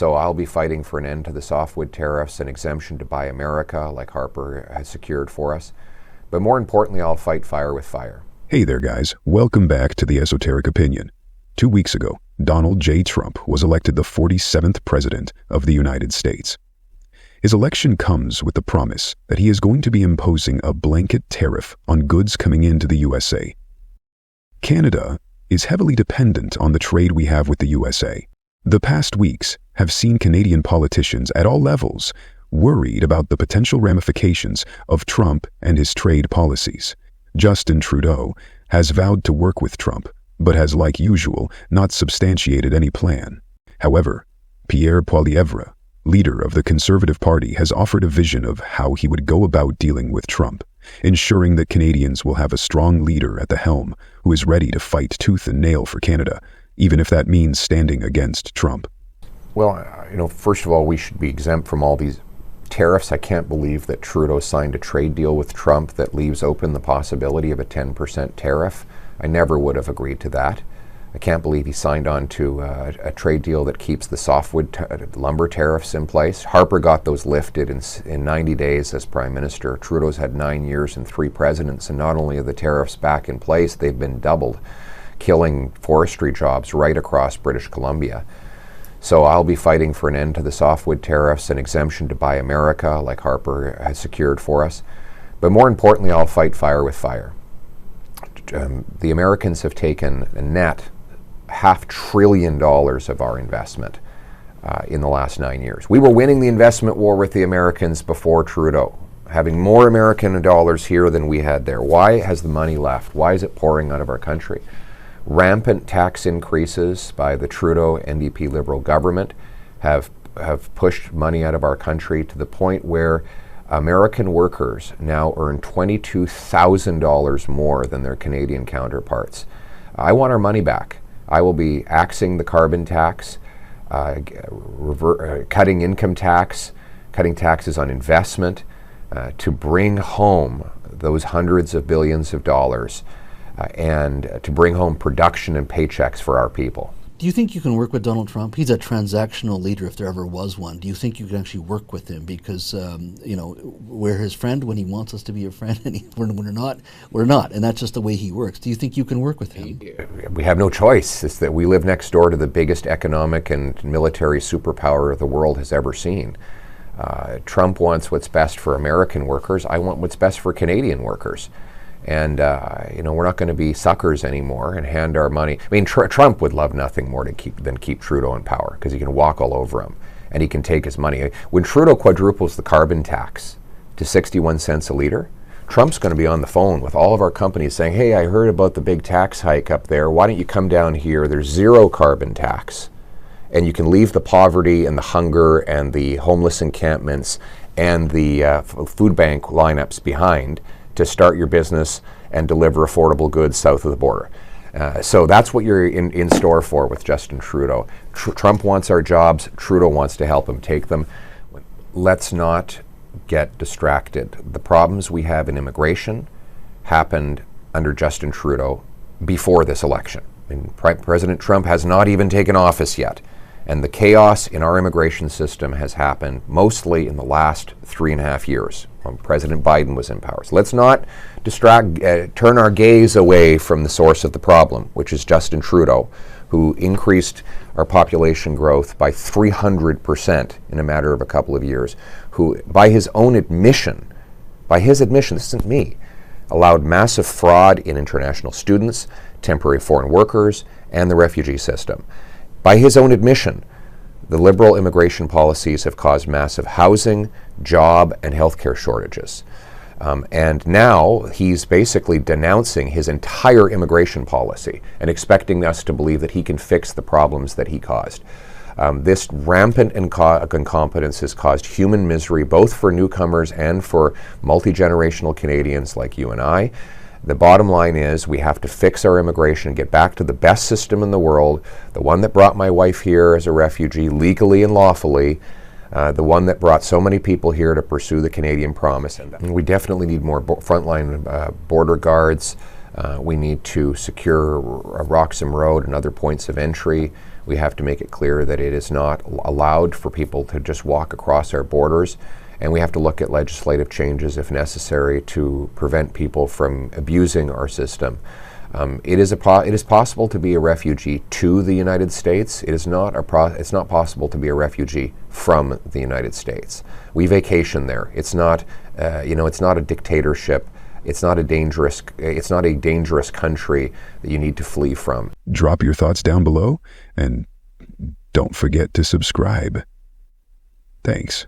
So I'll be fighting for an end to the softwood tariffs and exemption to Buy America, like Harper has secured for us. But more importantly, I'll fight fire with fire. Hey there, guys. Welcome back to the Esoteric Opinion. 2 weeks ago, Donald J. Trump was elected the 47th President of the United States. His election comes with the promise that he is going to be imposing a blanket tariff on goods coming into the USA. Canada is heavily dependent on the trade we have with the USA. The past weeks have seen Canadian politicians at all levels worried about the potential ramifications of Trump and his trade policies. Justin Trudeau has vowed to work with Trump, but has, like usual, not substantiated any plan. However, Pierre Poilievre, leader of the Conservative Party, has offered a vision of how he would go about dealing with Trump, ensuring that Canadians will have a strong leader at the helm who is ready to fight tooth and nail for Canada, even if that means standing against Trump. Well, first of all, we should be exempt from all these tariffs. I can't believe that Trudeau signed a trade deal with Trump that leaves open the possibility of a 10% tariff. I never would have agreed to that. I can't believe he signed on to a trade deal that keeps the softwood lumber tariffs in place. Harper got those lifted in 90 days as Prime Minister. Trudeau's had 9 years and 3 presidents, and not only are the tariffs back in place, they've been doubled, killing forestry jobs right across British Columbia. So I'll be fighting for an end to the softwood tariffs and exemption to Buy America, like Harper has secured for us. But more importantly, I'll fight fire with fire. The Americans have taken a net $500 billion of our investment in the last 9 years. We were winning the investment war with the Americans before Trudeau, having more American dollars here than we had there. Why has the money left? Why is it pouring out of our country? Rampant tax increases by the Trudeau NDP Liberal government have pushed money out of our country to the point where American workers now earn $22,000 more than their Canadian counterparts. I want our money back. I will be axing the carbon tax, cutting income tax, cutting taxes on investment to bring home those hundreds of billions of dollars and to bring home production and paychecks for our people. Do you think you can work with Donald Trump? He's a transactional leader, if there ever was one. Do you think you can actually work with him? Because, we're his friend when he wants us to be a friend, and when we're not, we're not. And that's just the way he works. Do you think you can work with him? We have no choice. It's that we live next door to the biggest economic and military superpower the world has ever seen. Trump wants what's best for American workers. I want what's best for Canadian workers. And, we're not going to be suckers anymore and hand our money. I mean, Trump would love nothing more than keep Trudeau in power, because he can walk all over him and he can take his money. When Trudeau quadruples the carbon tax to 61 cents a litre, Trump's going to be on the phone with all of our companies saying, hey, I heard about the big tax hike up there. Why don't you come down here? There's 0 carbon tax. And you can leave the poverty and the hunger and the homeless encampments and the food bank lineups behind to start your business and deliver affordable goods south of the border. So that's what you're in store for with Justin Trudeau. Trump wants our jobs. Trudeau wants to help him take them. Let's not get distracted. The problems we have in immigration happened under Justin Trudeau before this election. I mean, President Trump has not even taken office yet. And the chaos in our immigration system has happened mostly in the last 3.5 years when President Biden was in power. So let's not turn our gaze away from the source of the problem, which is Justin Trudeau, who increased our population growth by 300% in a matter of a couple of years, who, by his admission, this isn't me, allowed massive fraud in international students, temporary foreign workers, and the refugee system. By his own admission, the Liberal immigration policies have caused massive housing, job, and healthcare shortages. And now he's basically denouncing his entire immigration policy and expecting us to believe that he can fix the problems that he caused. This rampant incompetence has caused human misery, both for newcomers and for multi-generational Canadians like you and I. The bottom line is we have to fix our immigration, get back to the best system in the world, the one that brought my wife here as a refugee legally and lawfully, the one that brought so many people here to pursue the Canadian promise. And we definitely need more frontline border guards. We need to secure Roxham Road and other points of entry. We have to make it clear that it is not allowed for people to just walk across our borders, and we have to look at legislative changes if necessary to prevent people from abusing our system. It is possible to be a refugee to the United States. It's not possible to be a refugee from the United States. We vacation there. It's not it's not a dictatorship. It's not a dangerous country that you need to flee from. Drop your thoughts down below, and don't forget to subscribe. Thanks.